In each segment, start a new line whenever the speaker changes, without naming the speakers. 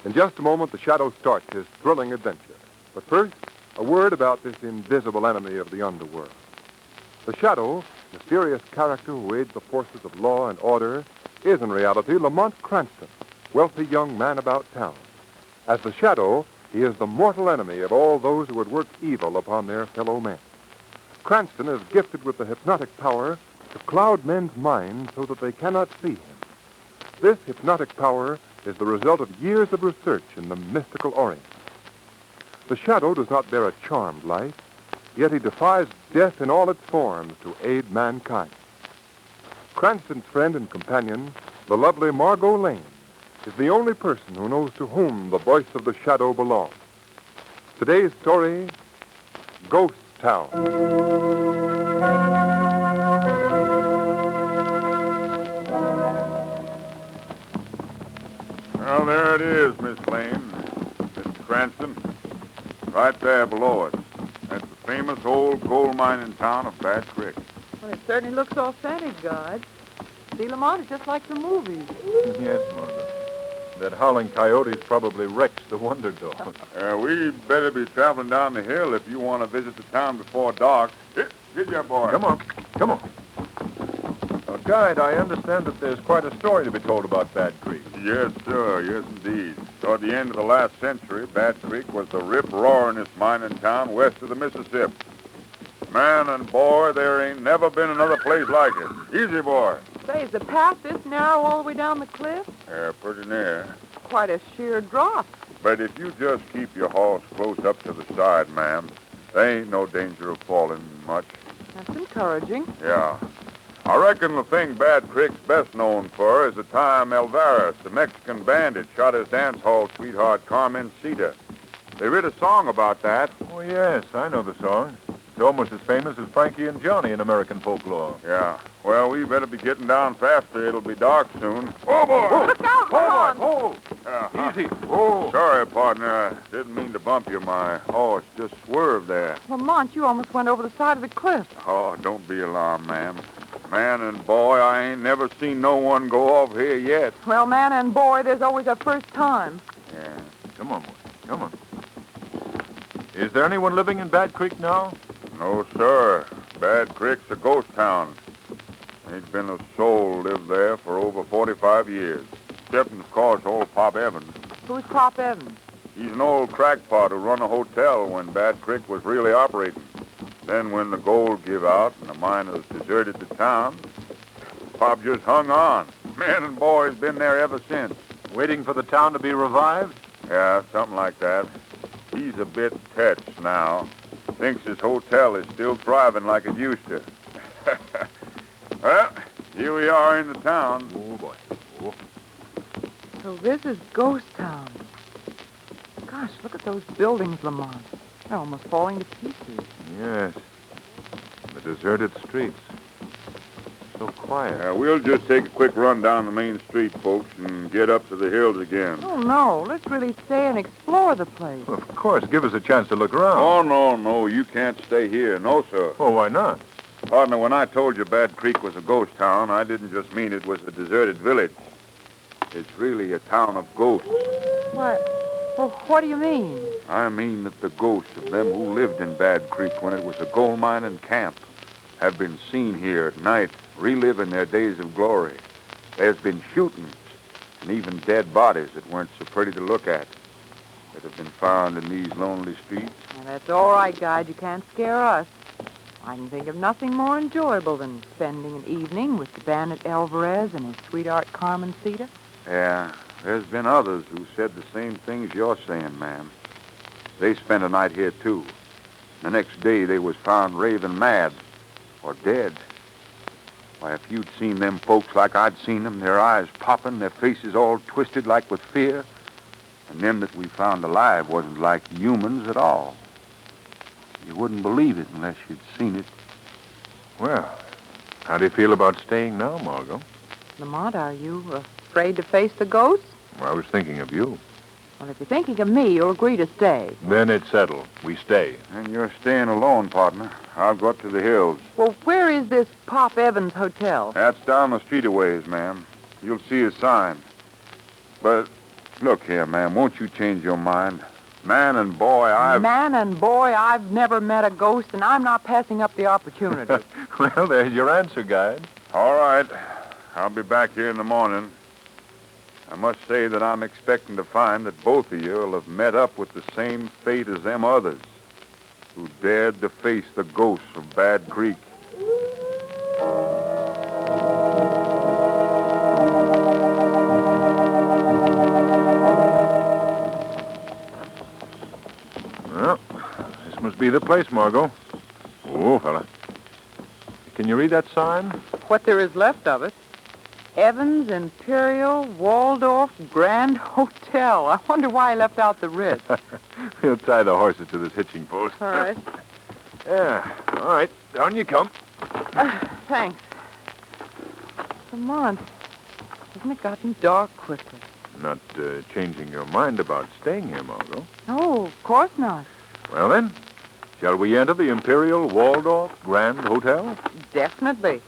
In just a moment, the Shadow starts his thrilling adventure. But first, a word about this invisible enemy of the underworld. The Shadow, mysterious character who aids the forces of law and order, is in reality Lamont Cranston, wealthy young man about town. As the Shadow, he is the mortal enemy of all those who would work evil upon their fellow men. Cranston is gifted with the hypnotic power to cloud men's minds so that they cannot see him. This hypnotic power is the result of years of research in the mystical Orient. The Shadow does not bear a charmed life, yet he defies death in all its forms to aid mankind. Cranston's friend and companion, the lovely Margot Lane, is the only person who knows to whom the voice of the Shadow belongs. Today's story, Ghost Town.
Well, there it is, Miss Lane. Mr. Cranston. Right there below us. That's the famous old gold mining town of Bad Creek.
Well, it certainly looks authentic, God. See, Lamont, it's just like the movies.
Yes, Margaret. That howling coyote's probably wrecked the Wonder Dog.
We better be traveling down the hill if you want to visit the town before dark. Get your boy.
Come on. Guide, I understand that there's quite a story to be told about Bad Creek.
Yes, sir. Yes, indeed. Toward the end of the last century, Bad Creek was the rip-roaringest mining town west of the Mississippi. Man and boy, there ain't never been another place like it. Easy, boy.
Say, is the path this narrow all the way down the cliff?
Yeah, pretty near.
Quite a sheer drop.
But if you just keep your horse close up to the side, ma'am, there ain't no danger of falling much.
That's encouraging.
Yeah. I reckon the thing Bad Creek's best known for is the time Alvarez, the Mexican bandit, shot his dance hall sweetheart, Carmencita. They wrote a song about that.
Oh, yes, I know the song. It's almost as famous as Frankie and Johnny in American folklore.
Yeah. Well, we better be getting down faster. It'll be dark soon. Oh, boy!
Look out, Lamont!
Oh!
Easy.
Oh! Sorry, partner. I didn't mean to bump you. My horse just swerved there.
Lamont, you almost went over the side of the cliff.
Oh, don't be alarmed, ma'am. Man and boy, I ain't never seen no one go off here yet.
Well, man and boy, there's always a first time.
Yeah.
Come on, boy. Come on. Is there anyone living in Bad Creek now?
No, sir. Bad Creek's a ghost town. Ain't been a soul lived there for over 45 years. Except, of course, old Pop Evans.
Who's Pop Evans?
He's an old crackpot who run a hotel when Bad Creek was really operating. Then when the gold give out and the miners deserted the town, Pop just hung on. Man and boy's been there ever since.
Waiting for the town to be revived?
Yeah, something like that. He's a bit touched now. Thinks his hotel is still thriving like it used to. Well, here we are in the town.
Oh, boy. Oh.
So this is Ghost Town. Gosh, look at those buildings, Lamont. They're almost falling to pieces.
Yes. The deserted streets. So quiet.
We'll just take a quick run down the main street, folks, and get up to the hills again.
Oh, no. Let's really stay and explore the place.
Well, of course, give us a chance to look around.
Oh, no. You can't stay here. No, sir.
Oh, why not?
Partner, when I told you Bad Creek was a ghost town, I didn't just mean it was a deserted village. It's really a town of ghosts.
What? Well, what do you mean?
I mean that the ghosts of them who lived in Bad Creek when it was a gold mining camp have been seen here at night, reliving their days of glory. There's been shootings and even dead bodies that weren't so pretty to look at that have been found in these lonely streets.
Well, that's all right, Guide. You can't scare us. I can think of nothing more enjoyable than spending an evening with the bandit Alvarez and his sweetheart Carmencita.
Yeah, there's been others who said the same things you're saying, ma'am. They spent a night here, too. The next day, they was found raving mad or dead. Why, if you'd seen them folks like I'd seen them, their eyes popping, their faces all twisted like with fear, And them that we found alive wasn't like humans at all. You wouldn't believe it unless you'd seen it.
Well, how do you feel about staying now, Margot?
Lamont, are you afraid to face the ghosts?
Well, I was thinking of you.
Well, if you're thinking of me, you'll agree to stay.
Then it's settled. We stay.
And you're staying alone, partner. I'll go up to the hills.
Well, where is this Pop Evans Hotel?
That's down the street a ways, ma'am. You'll see a sign. But look here, ma'am, won't you change your mind? Man and boy,
I've never met a ghost, and I'm not passing up the opportunity.
Well, there's your answer, guide.
All right. I'll be back here in the morning. I must say that I'm expecting to find that both of you will have met up with the same fate as them others who dared to face the ghosts of Bad Creek.
Well, this must be the place, Margot. Oh, fella. Can you read that sign?
What there is left of it. Evans Imperial Waldorf Grand Hotel. I wonder why I left out the Ritz.
We'll tie the horses to this hitching post.
All right.
Yeah, all right. Down you come.
Thanks. Lamont, hasn't it gotten dark quickly?
Not changing your mind about staying here, Margot.
No, of course not.
Well, then, shall we enter the Imperial Waldorf Grand Hotel?
Definitely.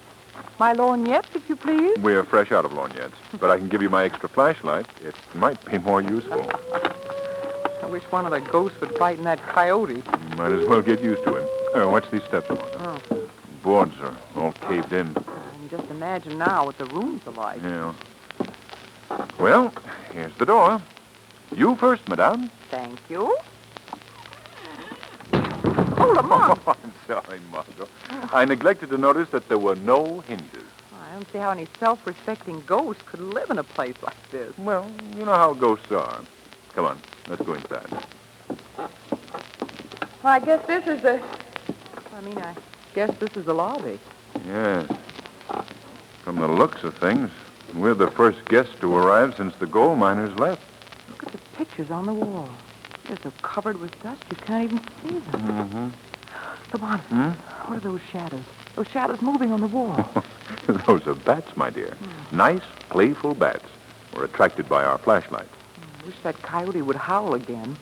My lorgnettes, if you please.
We're fresh out of lorgnettes, but I can give you my extra flashlight. It might be more useful.
I wish one of the ghosts would frighten that coyote.
Might as well get used to him. Watch these steps, Margot.
Oh.
Boards are all caved in.
I can just imagine now what the rooms are like.
Yeah. Well, here's the door. You first, madame.
Thank you. Oh, Lamont!
Oh, I'm sorry, Margot. I neglected to notice that there were no hinges.
I don't see how any self-respecting ghost could live in a place like this.
Well, you know how ghosts are. Come on, let's go inside.
Well, I guess this is the... I guess this is the lobby.
Yes. From the looks of things, we're the first guests to arrive since the gold miners left.
Look at the pictures on the wall. They're so covered with dust you can't even see them.
Mm-hmm.
Lamont, what are those shadows? Those shadows moving on the wall.
Those are bats, my dear. Nice, playful bats. We're attracted by our flashlights.
I wish that coyote would howl again.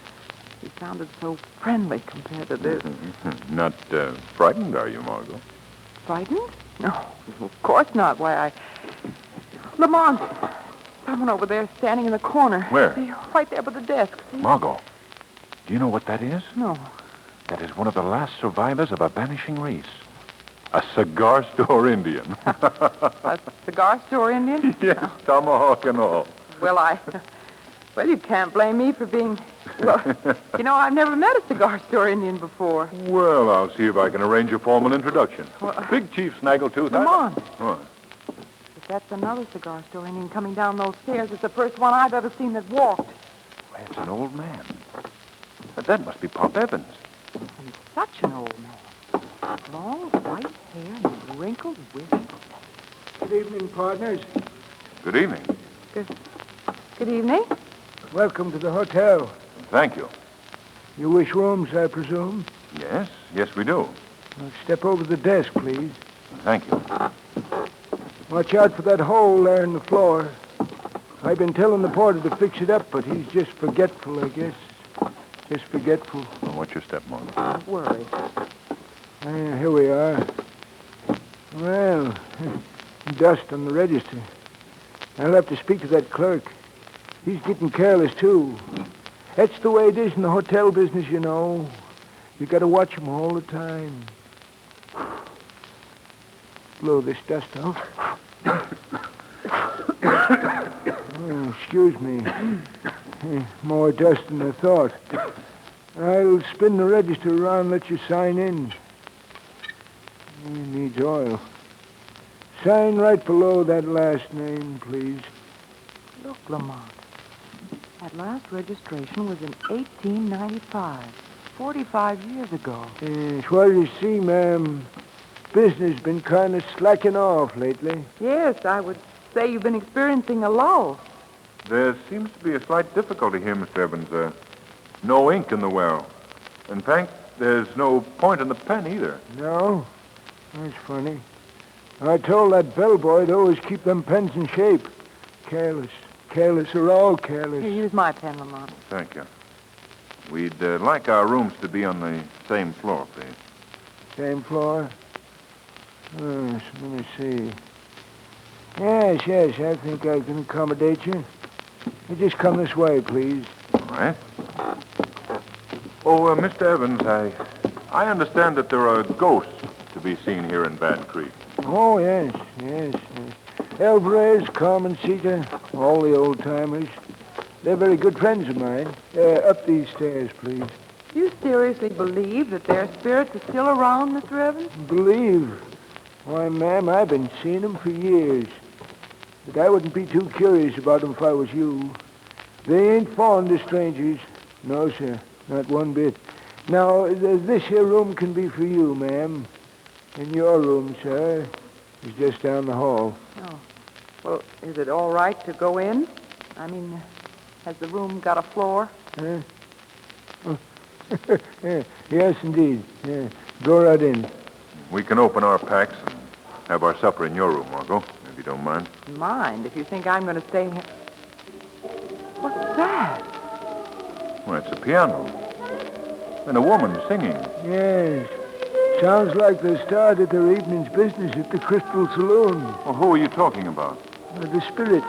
He sounded so friendly compared to this.
Not frightened, are you, Margot?
Frightened? No, of course not. Why, Lamont! Someone over there standing in the corner.
Where?
See, right there by the desk. See?
Margot, do you know what that is?
No.
That is one of the last survivors of a vanishing race. A cigar store Indian.
A cigar store Indian?
Yes, tomahawk and all.
Well, you can't blame me for being... Well, I've never met a cigar store Indian before.
Well, I'll see if I can arrange a formal introduction.
Well,
Big Chief Snaggletooth.
Come on.
What?
If that's another cigar store Indian coming down those stairs, it's the first one I've ever seen that walked.
Why, it's an old man. But that must be Pop Evans.
And such an old man. Long white hair and a wrinkled whisker.
Good evening, partners.
Good evening.
Good evening.
Welcome to the hotel.
Thank you.
You wish rooms, I presume?
Yes, we do.
Well, step over to the desk, please.
Thank you.
Watch out for that hole there in the floor. I've been telling the porter to fix it up, but he's just forgetful, I guess. Just forgetful.
Well, what's your step, Margot?
Don't worry.
Here we are. Well, dust on the register. I'll have to speak to that clerk. He's getting careless, too. That's the way it is in the hotel business, you know. You got to watch him all the time. Blow this dust off. Oh, excuse me. More dust than I thought. I'll spin the register around and let you sign in. It needs oil. Sign right below that last name, please.
Look, Lamont. That last registration was in 1895, 45 years ago.
Yes, well, you see, ma'am, business been kind of slacking off lately.
Yes, I would say you've been experiencing a lull.
There seems to be a slight difficulty here, Mr. Evans. No ink in the well. In fact, there's no point in the pen either.
No? That's funny. I told that bellboy to always keep them pens in shape. Careless. Careless are all careless.
Here, use my pen, Lamont.
Thank you. We'd like our rooms to be on the same floor, please.
Same floor? Let me see. Yes, I think I can accommodate you. You just come this way, please.
All right. Oh, Mr. Evans, I understand that there are ghosts to be seen here in Bad Creek.
Oh, yes. Alvarez, Carmencita, all the old-timers. They're very good friends of mine. Up these stairs, please.
You seriously believe that their spirits are still around, Mr. Evans?
Believe? Why, ma'am, I've been seeing them for years. But I wouldn't be too curious about them if I was you. They ain't fond of strangers. No, sir, not one bit. Now, this here room can be for you, ma'am. And your room, sir, is just down the hall.
Oh. Well, is it all right to go in? I mean, has the room got a floor?
Huh? Oh. Yes, indeed. Go right in.
We can open our packs and have our supper in your room, Margot, if you don't mind.
Mind, if you think I'm going to stay here. What's that?
Well, it's a piano. And a woman singing.
Yes. Sounds like they started their evening's business at the Crystal Saloon.
Well, who are you talking about?
The spirits.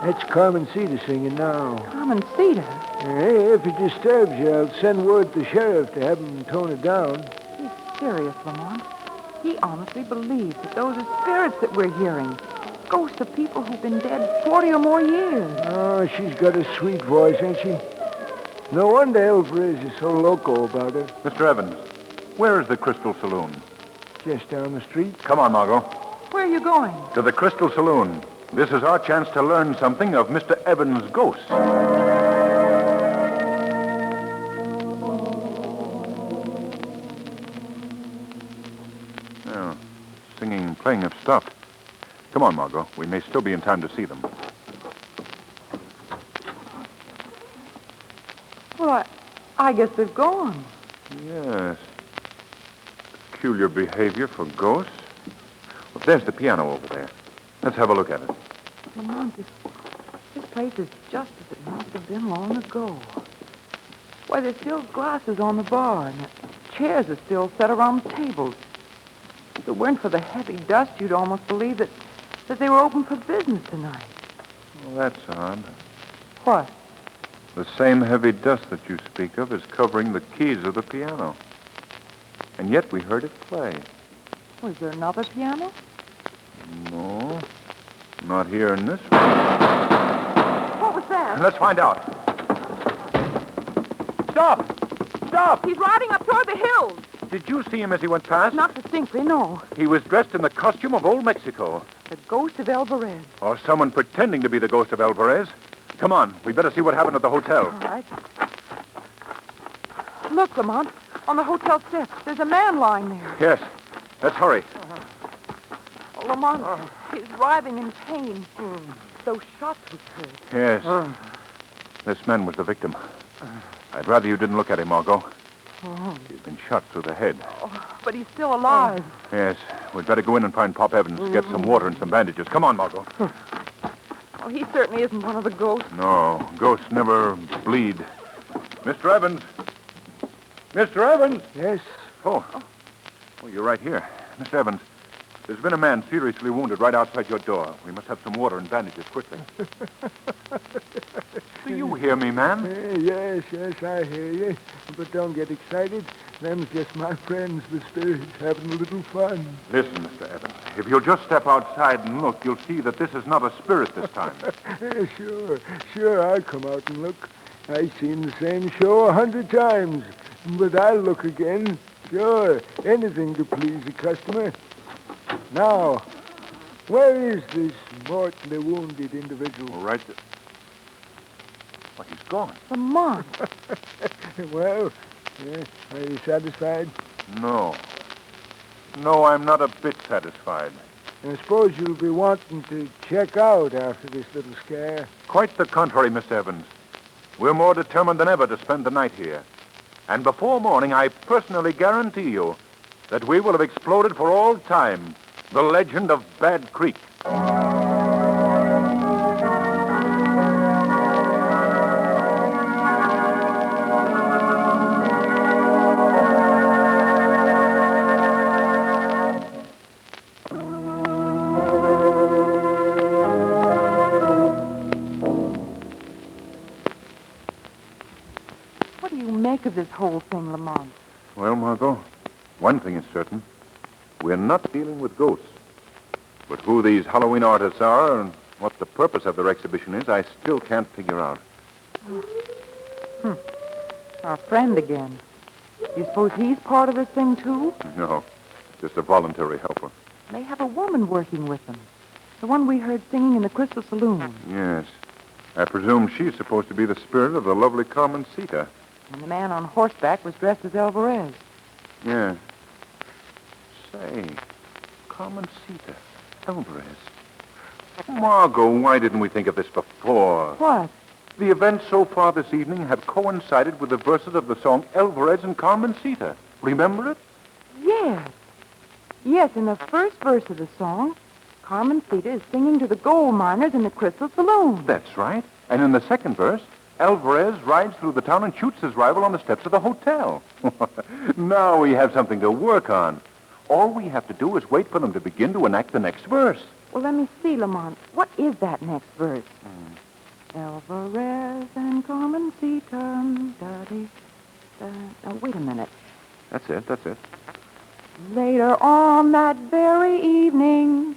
That's Carmencita singing now.
Carmencita?
Hey, if it disturbs you, I'll send word to the sheriff to have him tone it down.
He's serious, Lamont. He honestly believes that those are spirits that we're hearing. Ghosts of people who've been dead 40 or more years.
Oh, she's got a sweet voice, ain't she? No wonder Alvarez is so loco about her.
Mr. Evans, where is the Crystal Saloon?
Just down the street.
Come on, Margot.
Where are you going?
To the Crystal Saloon. This is our chance to learn something of Mr. Evans' ghost. Oh, singing and playing have stopped. Come on, Margot. We may still be in time to see them.
Well, I guess they've gone.
Yes. Peculiar behavior for ghosts. Well, there's the piano over there. Let's have a look at it.
Lamont, this place is just as it must have been long ago. Why, there's still glasses on the bar, and the chairs are still set around the tables. If it weren't for the heavy dust, you'd almost believe that they were open for business tonight.
Well, that's odd.
What?
The same heavy dust that you speak of is covering the keys of the piano. And yet we heard it play.
Was there another piano?
No, not here in this room.
What was that?
Let's find out. Stop!
He's riding up toward the hills.
Did you see him as he went past?
Not distinctly, no.
He was dressed in the costume of old Mexico.
The ghost of Alvarez.
Or someone pretending to be the ghost of Alvarez. Come on, we better see what happened at the hotel.
All right. Look, Lamont, on the hotel steps, there's a man lying there.
Yes, let's hurry.
Oh, Lamont, he's writhing in pain. Those shots we heard.
Yes. This man was the victim. I'd rather you didn't look at him, Margot. He's been shot through the head.
Oh, but he's still alive.
Yes, we'd better go in and find Pop Evans, get some water and some bandages. Come on, Margot.
Oh, he certainly isn't one of the ghosts.
No, ghosts never bleed. Mr. Evans! Mr. Evans!
Yes?
Oh, you're right here. Mr. Evans, there's been a man seriously wounded right outside your door. We must have some water and bandages quickly. Do you hear me, man?
Yes, I hear you. But don't get excited. Them's just my friends, the spirits, having a little fun.
Listen, Mr. Evans, if you'll just step outside and look, you'll see that this is not a spirit this time.
Sure, I'll come out and look. I've seen the same show 100 times. But I'll look again. Sure, anything to please the customer. Now, where is this mortally wounded individual?
Right there. Well, he's gone.
Lamont.
Well, are you satisfied?
No, I'm not a bit satisfied.
I suppose you'll be wanting to check out after this little scare.
Quite the contrary, Mr. Evans. We're more determined than ever to spend the night here. And before morning, I personally guarantee you that we will have exploded for all time the legend of Bad Creek.
What do you make of this whole thing, Lamont?
Well, Margot, one thing is certain. We're not dealing with ghosts. But who these Halloween artists are and what the purpose of their exhibition is, I still can't figure out.
Our friend again. You suppose he's part of this thing, too?
No, just a voluntary helper.
They have a woman working with them. The one we heard singing in the Crystal Saloon.
Yes. I presume she's supposed to be the spirit of the lovely Carmencita.
And the man on horseback was dressed as Alvarez.
Yeah. Say, Carmencita, Alvarez. Margot, why didn't we think of this before?
What?
The events so far this evening have coincided with the verses of the song Alvarez and Carmencita. Remember it?
Yes. Yes, in the first verse of the song, Carmencita is singing to the gold miners in the Crystal Saloon.
That's right. And in the second verse, Alvarez rides through the town and shoots his rival on the steps of the hotel. Now we have something to work on. All we have to do is wait for them to begin to enact the next verse.
Well, let me see, Lamont. What is that next verse? Alvarez and Carmencita. Now, wait a minute.
That's it.
Later on that very evening,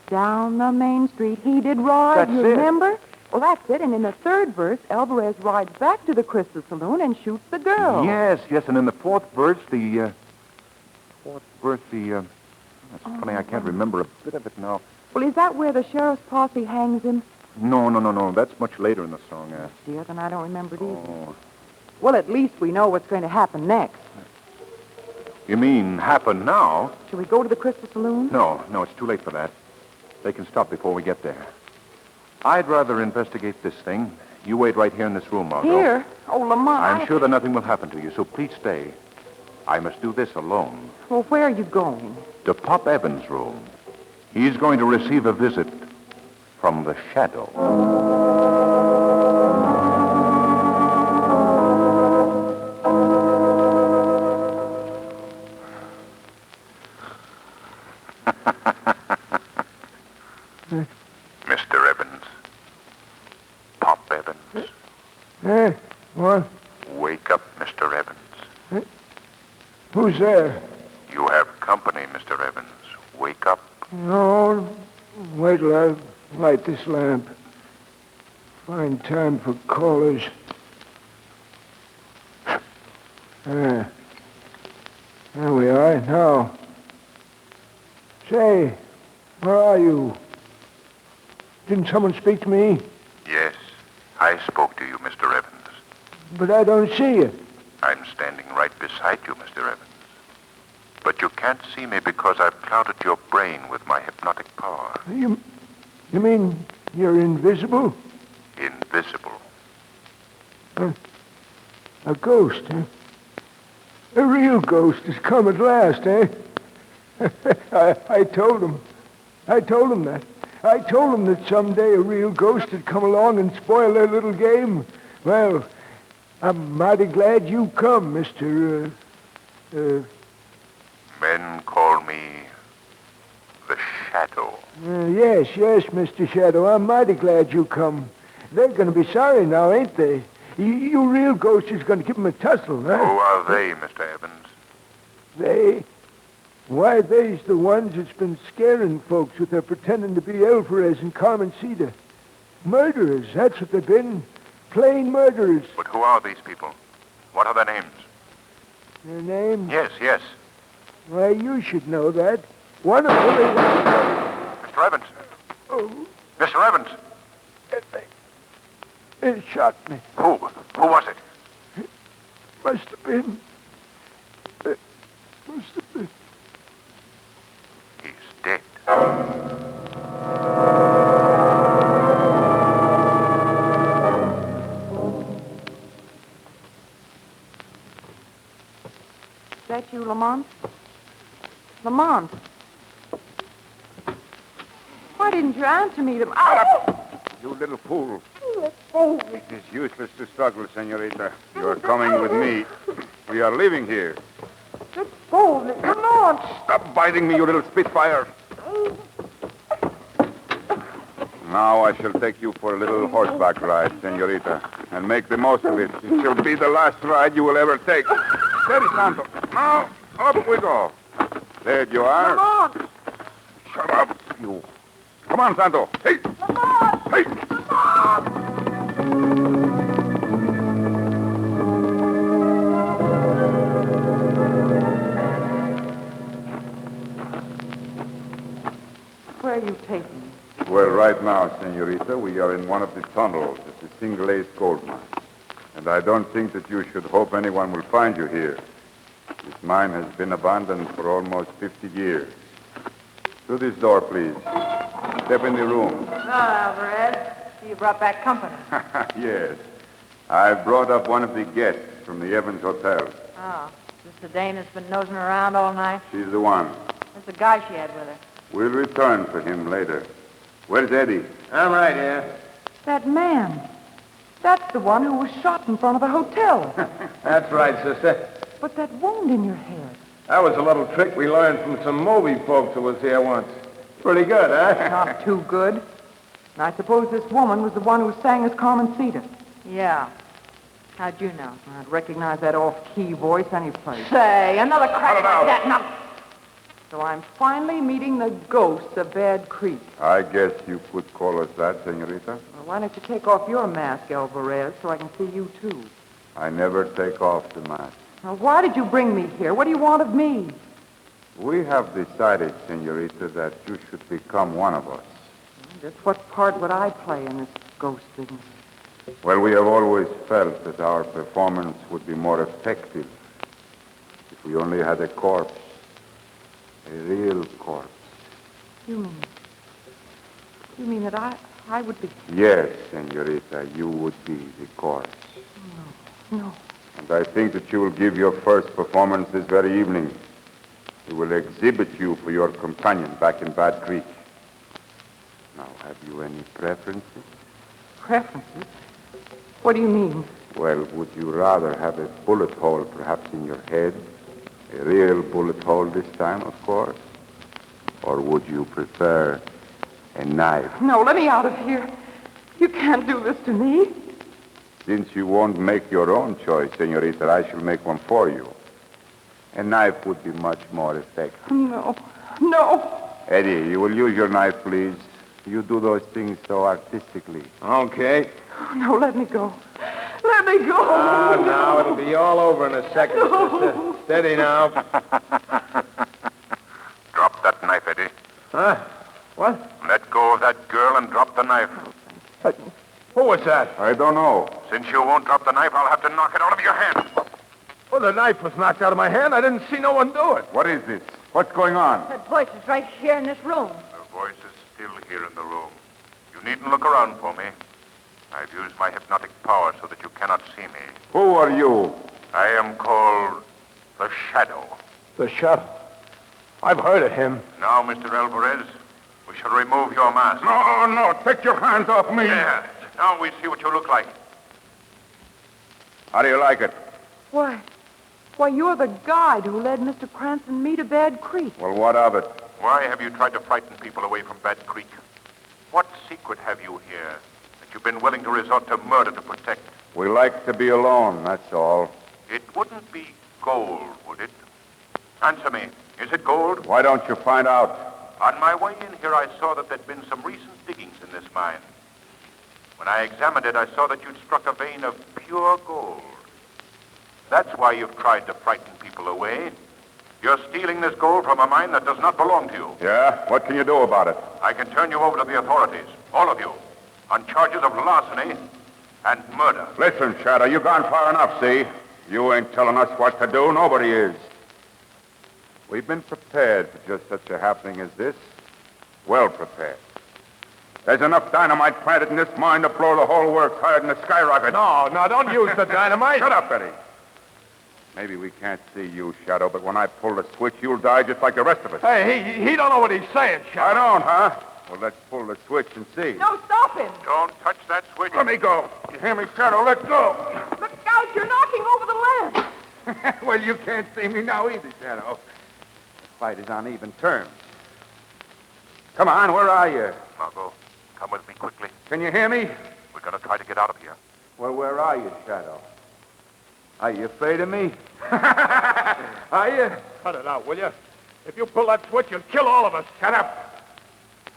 down the main street he did ride.
That's
You
it.
remember? Well, that's it. And in the third verse, Alvarez rides back to the Crystal Saloon and shoots the girl.
Yes. And in the fourth verse, that's funny, I can't remember a bit of it now.
Well, is that where the sheriff's posse hangs him?
No. That's much later in the song.
Dear, then I don't remember it either.
Oh.
Well, at least we know what's going to happen next.
You mean happen now?
Shall we go to the Crystal Saloon?
No, it's too late for that. They can stop before we get there. I'd rather investigate this thing. You wait right here in this room, Margot.
Here? Oh, Lamont.
I'm sure that nothing will happen to you, so please stay. I must do this alone.
Well, where are you going?
To Pop Evans' room. He's going to receive a visit from the shadow.
Mr. Evans. Pop Evans.
What?
Wake up, Mr. Evans.
Who's there?
You have company, Mr. Evans. Wake up.
No, wait till I light this lamp. Fine time for callers. There we are, now. Say, where are you? Didn't someone speak to me?
Yes, I spoke to you, Mr. Evans.
But I don't see you.
I'm standing right beside you, Mr. Evans. But you can't see me because I've clouded your brain with my hypnotic power.
You mean you're invisible?
Invisible.
A ghost, eh? A real ghost has come at last, eh? I told him. I told him that. I told him that someday a real ghost would come along and spoil their little game. Well, I'm mighty glad you come, Mr.
Men call me the Shadow.
Yes, Mr. Shadow. I'm mighty glad you come. They're going to be sorry now, ain't they? You real ghost is going to give them a tussle, huh?
Who are they, Mr. Evans?
They? Why, they's the ones that's been scaring folks with their pretending to be Alvarez and Carmencita. Murderers, that's what they've been. Plain murderers.
But who are these people? What are their names?
Their names?
Yes.
Why, you should know that. One of them is...
Mr. Evans.
Oh,
Mr. Evans.
it shot me.
Who? Who was it?
Must have been... Must have been...
He's dead.
you, Lamont? Lamont. Why didn't you answer me?
You little fool. It is useless to struggle, senorita. You are coming with me. We are leaving here.
Lamont!
Stop biting me, you little spitfire. Now I shall take you for a little horseback ride, senorita, and make the most of it. It shall be the last ride you will ever take. Steady, Santo. Now, up we go. There you are.
Lamont!
Shut up, you. Come on, Santo. Hey!
Lamont!
Hey!
Where are you taking me?
Well, right now, senorita, we are in one of the tunnels at the Single Ace gold mine. And I don't think that you should hope anyone will find you here. This mine has been abandoned for almost 50 years. Through this door, please. Step in the room.
Alvarez. You brought back company.
Yes. I've brought up one of the guests from the Evans Hotel.
Oh, is this the dame that's been nosing around all night?
She's the one.
That's the guy she had with her.
We'll return for him later. Where's Eddie?
I'm right here.
That man. That's the one who was shot in front of the hotel.
That's right, sister.
But that wound in your head.
That was a little trick we learned from some movie folks who was here once. Pretty good, huh?
Not too good. And I suppose this woman was the one who sang as Carmencita.
Yeah. How'd you know?
I'd recognize that off-key voice any place.
Say, another crack
Cut it
like
out.
that. No.
So I'm finally meeting the ghost of Bad Creek.
I guess you could call us that, senorita.
Well, why don't you take off your mask, Alvarez, so I can see you, too?
I never take off the mask.
Now, why did you bring me here? What do you want of me?
We have decided, senorita, that you should become one of us.
Just what part would I play in this ghost business?
Well, we have always felt that our performance would be more effective if we only had a corpse. A real corpse.
You mean that I would be...
Yes, senorita, you would be the corpse.
No.
And I think that you will give your first performance this very evening. We will exhibit you for your companion back in Bad Creek. Now, have you any preferences?
Preferences? What do you mean?
Well, would you rather have a bullet hole perhaps in your head? A real bullet hole this time, of course? Or would you prefer a knife?
No, let me out of here. You can't do this to me.
Since you won't make your own choice, senorita, I shall make one for you. A knife would be much more effective.
No.
Eddie, you will use your knife, please. You do those things so artistically.
Okay.
No, let me go. Let me go.
Oh, now it'll be all over in a second, sister. Steady now.
Drop that knife, Eddie.
Huh? What?
Let go of that girl and drop the knife.
Who was that?
I don't know.
Since you won't drop the knife, I'll have to knock it out of your hand.
Well, the knife was knocked out of my hand. I didn't see no one do it.
What is this? What's going on?
That voice is right here in this room.
The voice is still here in the room. You needn't look around for me. I've used my hypnotic power so that you cannot see me.
Who are you?
I am called the Shadow.
The Shadow. I've heard of him.
Now, Mr. Alvarez, we shall remove your mask.
No, take your hands off me.
There. Now we see what you look like.
How do you like it?
Why, you're the guide who led Mr. Cranston and me to Bad Creek.
Well, what of it?
Why have you tried to frighten people away from Bad Creek? What secret have you here that you've been willing to resort to murder to protect?
We like to be alone, that's all.
It wouldn't be gold, would it? Answer me. Is it gold?
Why don't you find out?
On my way in here, I saw that there'd been some recent diggings in this mine. When I examined it, I saw that you'd struck a vein of pure gold. That's why you've tried to frighten people away. You're stealing this gold from a mine that does not belong to you.
Yeah? What can you do about it?
I can turn you over to the authorities, all of you, on charges of larceny and murder.
Listen, Shadow, you've gone far enough, see? You ain't telling us what to do. Nobody is. We've been prepared for just such a happening as this. Well prepared. There's enough dynamite planted in this mine to blow the whole works higher than a skyrocket.
No, don't use the dynamite.
Shut up, Eddie. Maybe we can't see you, Shadow, but when I pull the switch, you'll die just like the rest of us.
Hey, he don't know what he's saying,
I
Shadow.
don't, huh? Well, let's pull the switch and see.
No, stop him.
Don't touch that switch. Let me go. You hear me, Shadow? Let go.
Look out, you're knocking over the lamp.
Well, you can't see me now either, Shadow. The fight is on even terms. Come on, where are you?
Margot, come with me quickly.
Can you hear me?
We're going to try to get out of here.
Well, where are you, Shadow? Are you afraid of me? Are you?
Cut it out, will you? If you pull that switch, you'll kill all of us.
Shut up.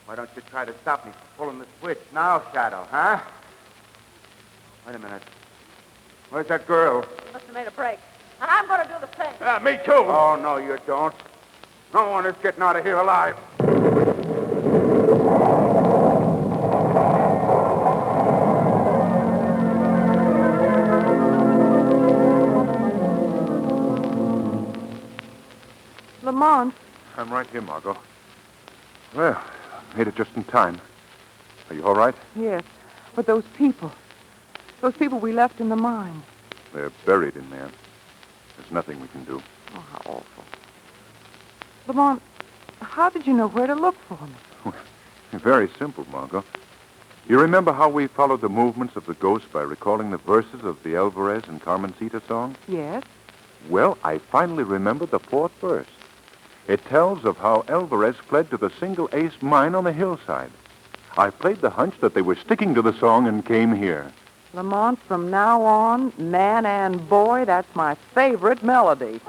Why don't you try to stop me from pulling the switch now, Shadow, huh? Wait a minute. Where's that girl?
Must have made a break. And I'm going to do the same.
Yeah, me too.
Oh, no, you don't. No one is getting out of here alive.
Lamont,
I'm right here, Margot. Well, made it just in time. Are you all right?
yes, but those people we left in the mine.
They're buried in there. There's nothing we can do.
Oh, how awful. Lamont, how did you know where to look for me?
Very simple, Margot. You remember how we followed the movements of the ghost by recalling the verses of the Alvarez and Carmencita song?
Yes.
Well, I finally remembered the fourth verse. It tells of how Alvarez fled to the single-ace mine on the hillside. I played the hunch that they were sticking to the song and came here.
Lamont, from now on, man and boy, that's my favorite melody.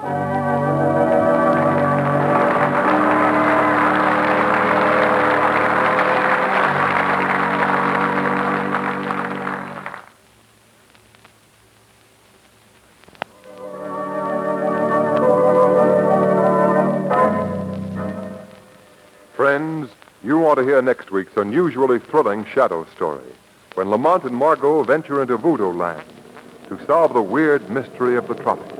Friends, you want to hear next week's unusually thrilling shadow story, when Lamont and Margot venture into voodoo land to solve the weird mystery of the tropics.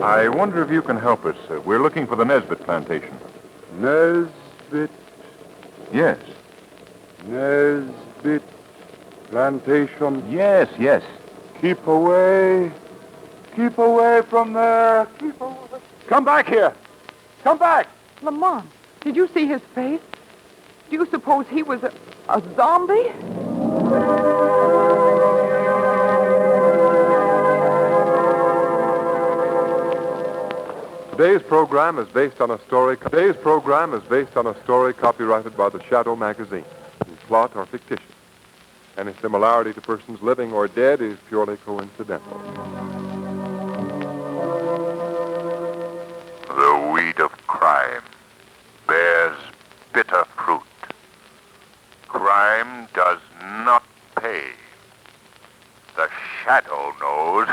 I wonder if you can help us. We're looking for the Nesbit plantation.
Nesbit,
Yes.
Nesbit plantation.
Yes, yes.
Keep away from there. Keep away.
Come back here! Come back!
Lamont, did you see his face? Do you suppose he was a zombie?
Today's program is based on a story copyrighted by the Shadow magazine, whose plot are fictitious. Any similarity to persons living or dead is purely coincidental.
The weed of crime bears bitter fruit. Crime does not pay. The shadow knows.